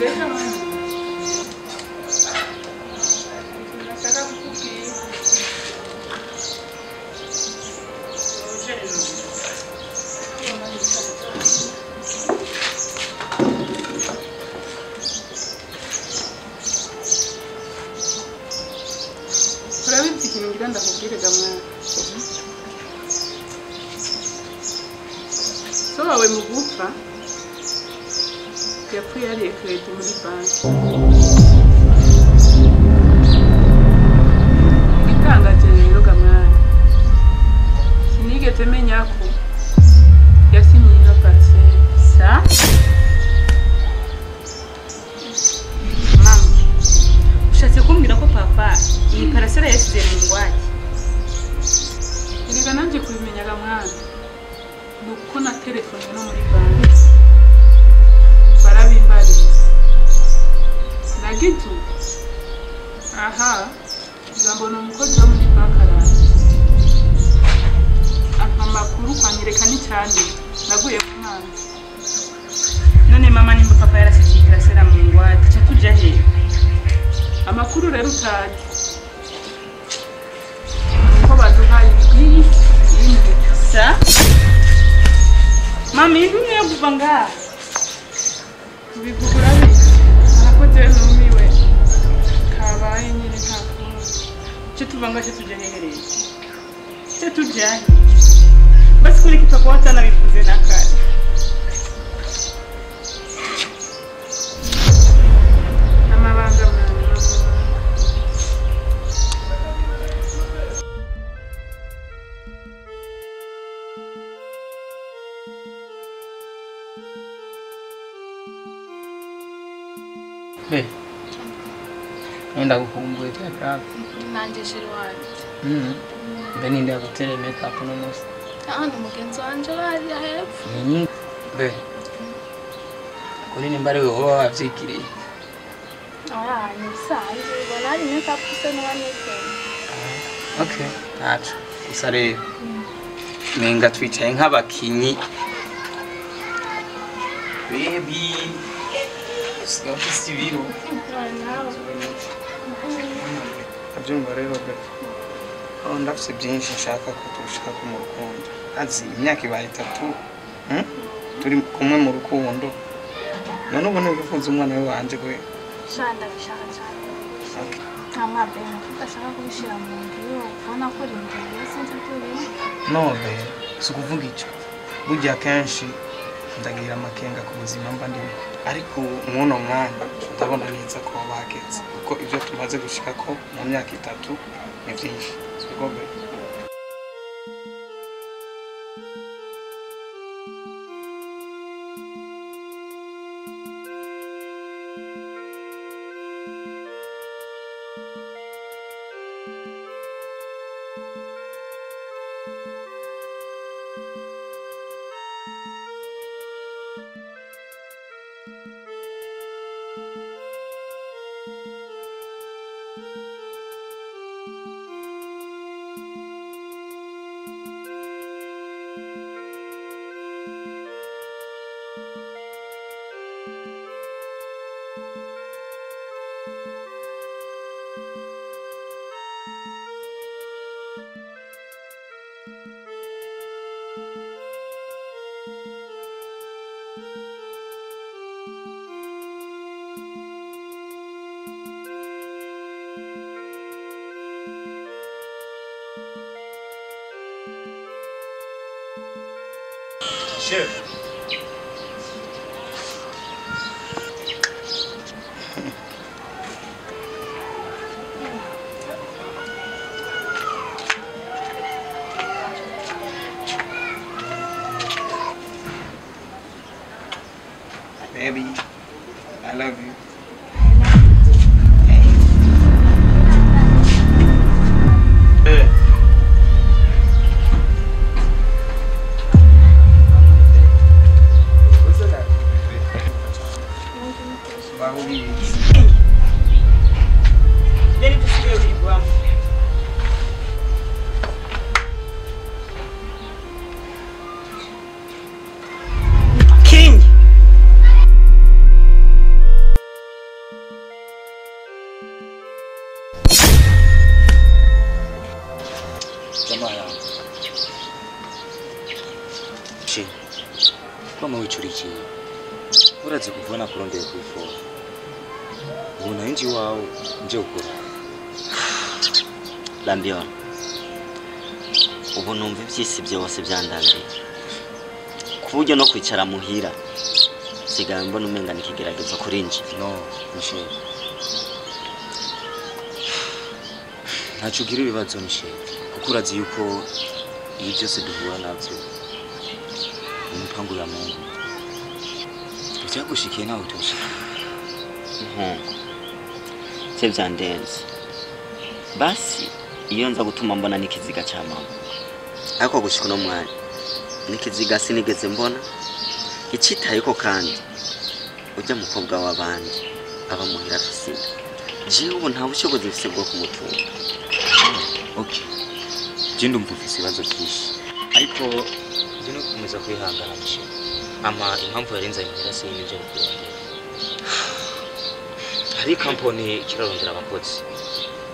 Reka mwana. Nataka kukupia. Urabizi ikintu ngira ndakubwirega mwana. So wawe mu gupfa yapfuye yariye credit muri banki. Itangaje rero gamwana. Sinigeze menya ko yasinye iyo parcelle. Sa? Mama. Ushatse kumbwira ko papa iyi parcelle yasize mu ngwate. Erega nanje kubimenya gamwana. Nuko na telefone no muri banki. Barabimbari. Nagitu. Aha. Ngambona umukozi wo muri banki aranje. Amakuru kwanyereka ni cyane. Naguye ku mwana. None mama nimba papa yarasize iyi parcelle mu ngwate. Cha tuja he? Amakuru rero utaje. Ko baduhaye iyi Sa? Mami, nini ya kupanga? Bivugura biki? Arakoze numiwe. Kabaye nyine ntakuru. Che tuvanga che tuja hehereye. Che tuja. Basi kule kitoko watana bifuze nakari. Amabanga mwana. Be. Enda kukumbuye cyane. Nanje shiri wanje. Beni nda gutera makeup no musi. Hano mugenzi wanje bari hepfo. Be. Kuri nimbare wewe wavyikiriye. Ni sanze bona ari makeup se no baneke. Okay. Acha. Usare. Menga twicaye nk'abakinyi. Baby. Sigaho isibiro. Abyumva rero gato. Ndafite byinshi nshaka ko tushaka mu rukundo. Azi imyaka ibaye 3. Turi kumwe mu rukundo. None ubone bifuza umwana we wanje gwe. Shanda bishaka cyane. Okay. Mama bene ndashaka kubishira mu ngiyo. Ubona ko rindiye sinzi turi. No be. Sukuvuga icyo. Burya kenshi ndagira amakenga ku buzima mba ndimo. Ariko umuno mwanya ndabona neza ko bageze kuko ibyo tumaze gushika ko mu myaka 3 ni byinshi sigobe. Chef. Baby, I love you. urazi kuvana kurondera kwifora ubona inji wawe nje ukora Lambion ubu numva ibyisi byose byandambiye ku buryo no kwicara muhira sigaye mbona umenga nikigeragezo kuri nje no Michel ntacyo ugira ibibazo Michel kuko urazi yuko ibi byose duhura nabyo umupangu ya Mungu byagushikiye nawe utoshika se byandenze basi iyo nza gutuma mbona nikiziga cya mama ariko gushika no mwanya nikiziga sinigeze mbona icitayiko kandi ujya mukobwa w'abandi aba muhira afise jewe ubu nta bushobozi mfise bwo kumutunga. Okay jindi umvufise ibibazo byinshi ariko je no kumeza kwihangana Michel ama impamvu yarenza muhira se n'ibyo gukora hari company kirarondera abakozi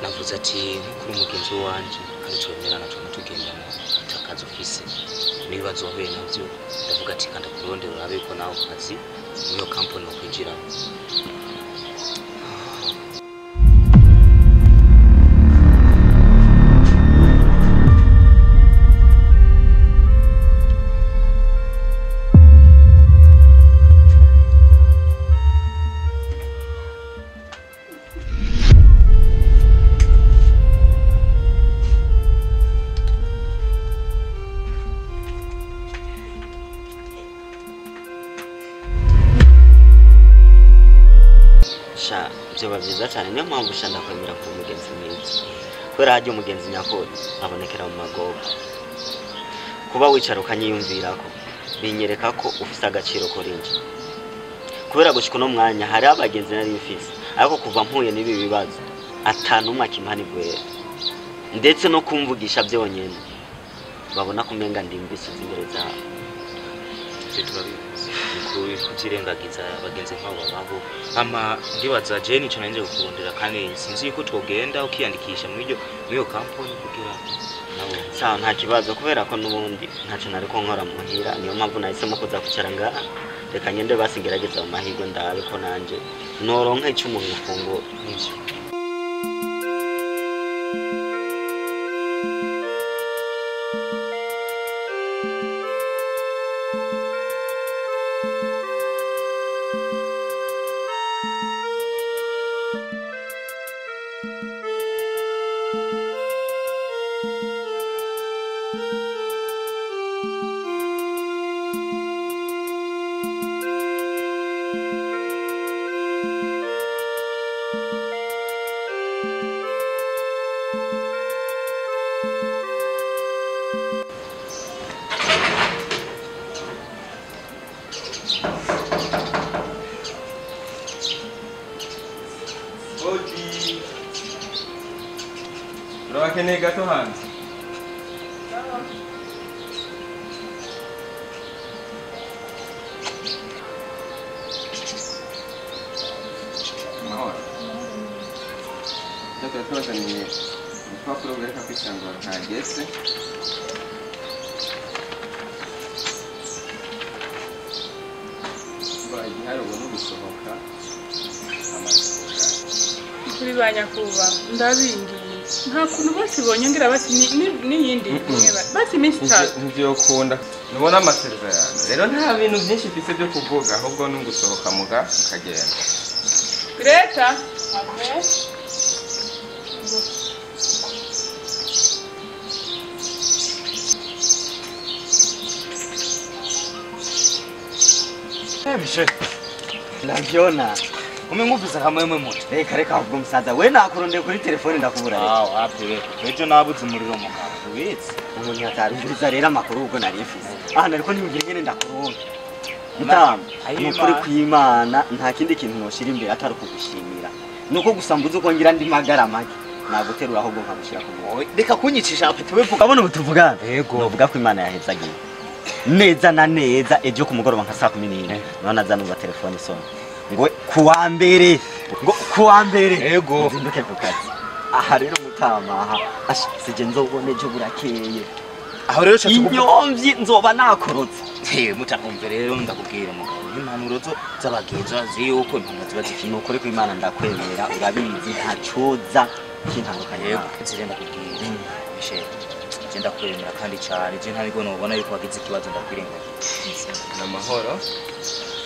navuze ati nk'ukuri umugenzi wanje kandi twemerana tuma tugendana atakaza ofisi nibazo wahuye navyo ndavuga ati kanda kurondera urabe ko nawe kazi niyo company nokwinjira byo byiza cyane niyo mpamvu ushanda kwemera ku mugenzi mwiza kubera hajye umugenzi nyakuri abonekera mu magogo kuba wicara ukanyiyumvirako binyereka ko ufite agaciro kuri nje kubera gushika no mwanya hari abagenzi nari mfise ariko kuva mpuye nibi bibazo atanumwe akimani gwera ndetse no kumvugisha byonyene babona kumenga ndimbise imbere zabo kutirengagiza abagenzi nk'abo babo ama ndibaza je nico nanje gukundira kandi sinzi yuko togenda ukiyandikisha muri yo company kugira nabo sawa nta kibazo kubera ko nubundi ntaco nari ko nkora muhira niyo mpamvu nahisemo kuza kwicara ngaha reka ngende basingerageza mu mahirwe ndabe ko nanje noronka icyo umuntu ufungura n'icyo Urakeneye gato hanze mahoro Data twazaniye urupapuro rwereka ko ishyamba ntageze igihari ubu no gusohoka kuri banyakuba ndabingiye nta kuntu bose bonyongera basi n'iyindi basi iminsi itatu ntibyokunda nubona amasezerano rero nta bintu byinshi mfise byo kuvuga ahubwo ni ugusohoka mukagenda Greta Michel Lambiona umenguvisa kama yemwe moto reka ahubwo musaza we nakurondeye kuri telefone ndakubura rero wapi ejo nabuze umuriro mu kantu witse umuntu yatarumviriza rero amakuru ubwo nari mfise aha nariko nibwira nyene ndakuronka mutama nukuri kw'Imana nta kindi kintu noshira imbere atari kugushimira nuko gusambuza uko ngira ndi magara make naguterura ahubwo nkamushira ku mwowe reka kunyicisha apete wevuga abone ubutuvugana yego novuga ko Imana yahezagiye neza na neza ejo ku mugoroba nka saa 14 none azanumva telefone isoma ngo kuwambere yego zinduke kukazi aha rero mutama aha asije nzobone ejo burakeye aho rero cyatse inyomvyi nzoba nakorotse mutakumve rero ndakubwira mugabo impanuro z'abagenzi bazi yuko impanuro ziba zikino Nukuri ko Imana ndakwemera urabizi ntacoza kintandukanye yego zirenda kubwira Michel genda kwemera kandi cyane je ntabwo nobona yuko wagize ikibazo ndakwirenga n'amahoro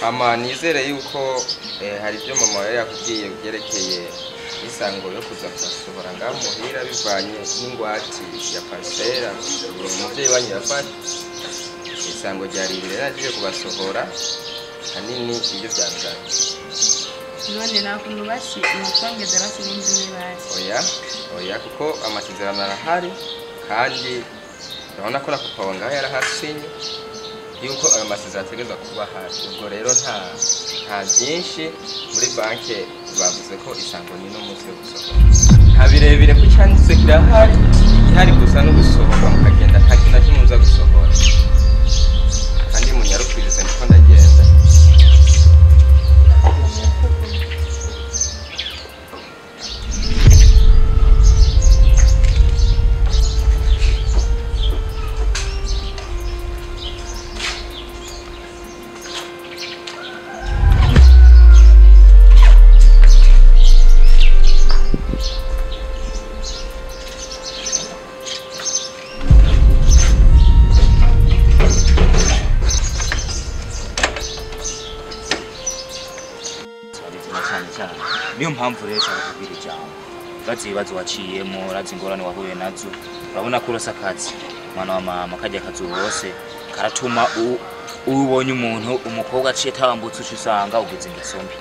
ama nizere yuko hari ibyo mama yari yakubwiye byerekeye isango yo kuza kubasohora ngaho muhira bivanye n'ingwati ya parcela umuvyeyi wanyu yafashe isango ryari riragiye kubasohora hanini ibyo byanzanye none nakuntu basi umutwangeze basinzi nibasi oya kuko amasezerano arahari kandi urabona ko na papa wanjye yarahasinye yuko ayo masezerano ategerezwa kuba ahari ubwo rero nta byinshi muri banki bavuze ko isango ni n'umunsi wo gusohoka nta birebire ko cyanditse kirahari ihari gusa no gusohoka mukagenda nta kintu na kimwe muza gusohora kandi munyarukirize niko ndagenda niyo mpamvu rero cyane kubwira ijambo bazi ibibazo waciyemo razi ingorane wahuye nazo urabona ko urasa akazi mwana wa mama kajya akazi hose karatuma ubonye umuntu umukobwa aciye tambutse usanga ugize ingeso mbi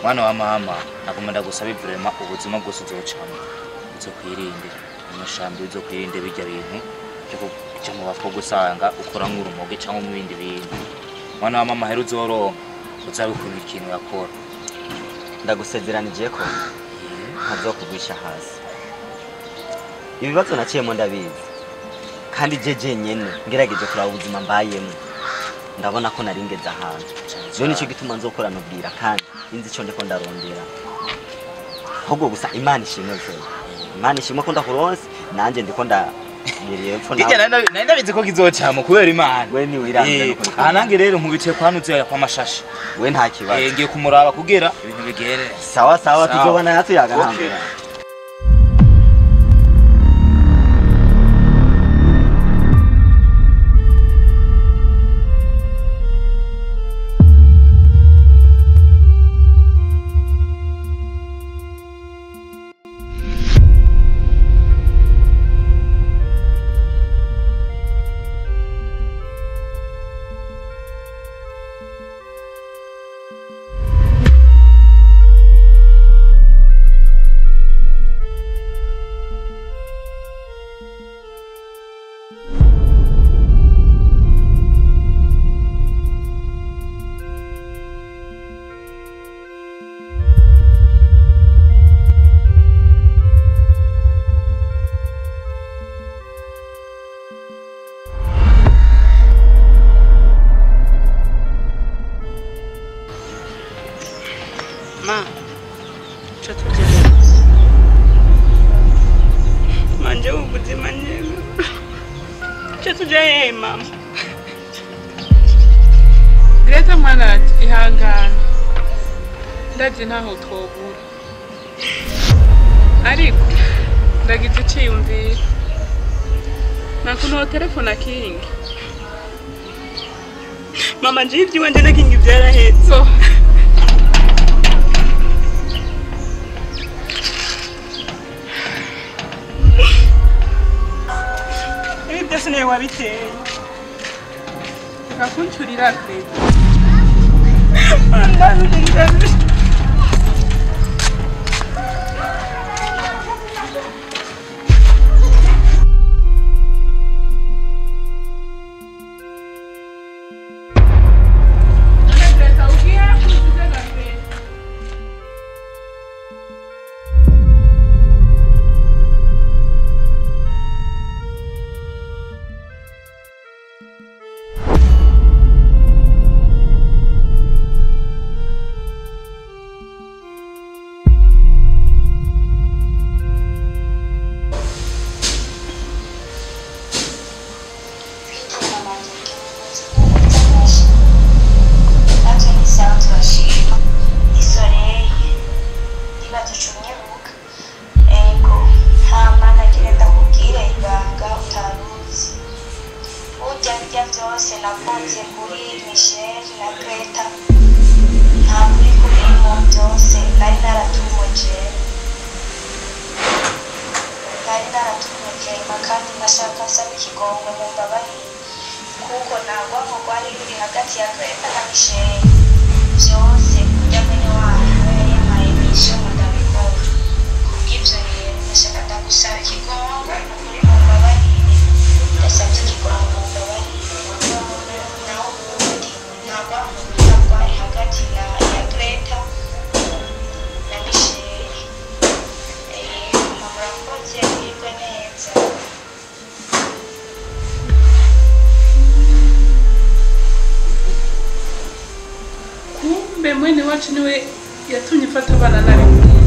mwana wa mama nagomba ndagusaba vraiment ubuzima bwose uzocamo uzokwirinde amashambi uzokwirinde bijya bintu cyo mu bapfo gusanga ukora nk'urumoge cyangwa mu bindi bintu mwana wa mama hero uzoronka uzabikora ikintu yakora ndagusezeranije ko ntazokugwisha hasi ibibazo naciyemo ndabizi kandi jeje nyene ngerageje kuraba ubuzima mbayemo ndabona ko naringeze ahantu rero nicyo gituma nzokora nubwira kandi inzi cyo ndiko ndarondera ahubwo gusa Imana ishimwe cyane Imana ishimwe ko ndakuronse nanje ndiko ndiririye epfo nawe ndabizi ko kizocamo kubera Imana we ni wiranze nange rero nkubitiye kwanuze kwa mashasha we nta kibazo ngiye kumuraba kugera ibintu bigere sawa tuzobana yatuyaga nambere Ma, cha tujye. Manje ubuzima nyene. Cha tujye mama. Greta mwana ihangana. Ndaje ntaho twobura. Ariko ndagize cyiyumvira. Nakuno telefone kingi. Mama nje ibyo wanje na kingi byarahetse. Byose niwe wabiteye ngakuncyurira Greta ndasaba ikigongo mu mbabarire kuko ntabwo rwari ruri hagati ya Greta na Michelle byose kujya mwene wayo yari yamaye bisho ndabikora kubw'ibyo rero ndashaka ndagusaba ikigongo muri mu mbabarire ndasabye ikigongo mu mbabarire naho ubundi ntabwo rwari hagati ya Greta na Michelle murakoze mwirwe neza. Kumbe mwene wacu niwe yatumye mfata abana na rimwe.